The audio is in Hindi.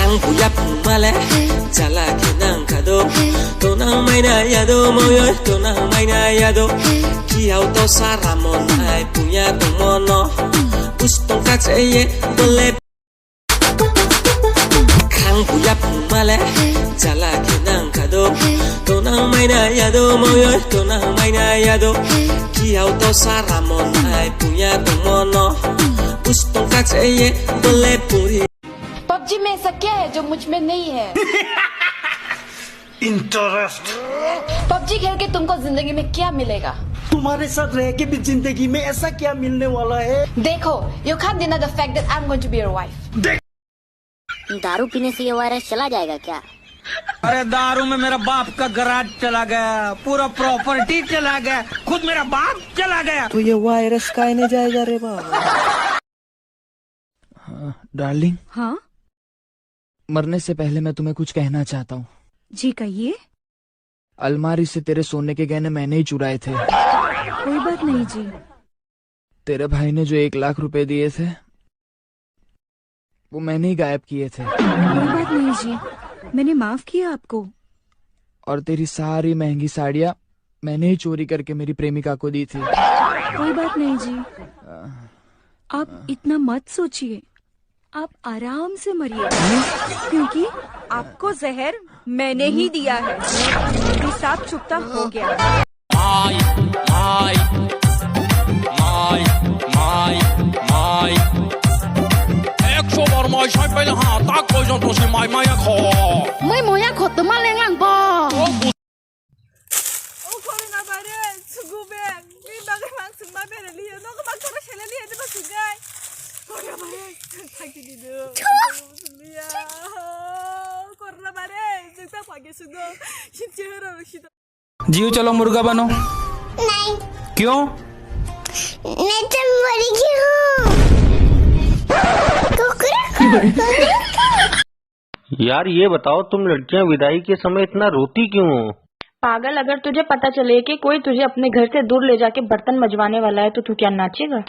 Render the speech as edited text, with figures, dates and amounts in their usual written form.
Puya pumale, jala kinang kado. Tonang may na yado, moyoy tonang may na yado. Kiaw to sa ramon ay punya tumono. Gustong katseye, boleh. Kang puya pumale, jala kinang kado. Tonang may na yado, moyoy tonang may na yado. Kiaw to sa ramon ay punya tumono. Gustong katseye, boleh puri. PUBG में ऐसा क्या है जो मुझ में नहीं है? इंटरेस्ट। पबजी खेल के तुमको जिंदगी में क्या मिलेगा? तुम्हारे साथ रह के भी जिंदगी में ऐसा क्या मिलने वाला है? देखो, you can't deny the fact that I'm going to be your wife. दारू पीने से ये वायरस चला जाएगा क्या? अरे दारू में मेरा बाप का गराज चला गया, पूरा प्रॉपर्टी चला गया, खुद मेरा बाप चला गया। तो ये वायरस काहे नहीं जाएगा रे बाबा? डार्लिंग, हाँ मरने से पहले मैं तुम्हें कुछ कहना चाहता हूँ। जी कहिए। अलमारी से तेरे सोने के गहने मैंने ही चुराए थे। कोई बात नहीं जी। तेरे भाई ने जो 1 लाख रुपए दिए थे वो मैंने ही गायब किए थे। कोई बात नहीं जी, मैंने माफ किया आपको। और तेरी सारी महंगी साड़ियाँ मैंने ही चोरी करके मेरी प्रेमिका को दी थी। कोई बात नहीं जी, आप इतना मत सोचिए, आप आराम से मरिए, क्योंकि आपको जहर मैंने ही दिया है। हिसाब चुकता हो गया। My my my my my 100 बार मायใช้ไปแล้ว5 ताक कोई जन तो से माय माय खो ไม่โมยาขดตัวมาเลี้ยงหลังบอ O coronavirus, sugubeng. May bagay mang sumabay na liya. No, kapag ko na siya na liya, di ba sugay? Coronavirus, tagi dito. Liya. Coronavirus, sugta pagi sugo. Hinchira ro shida. जीव चलो मुर्गा बनो। नहीं, क्यों? मैं तो मर गई हूँ। यार ये बताओ, तुम लड़कियां विदाई के समय इतना रोती क्यों हो? पागल, अगर तुझे पता चले कि कोई तुझे अपने घर से दूर ले जाके बर्तन मजवाने वाला है तो तू क्या नाचेगा?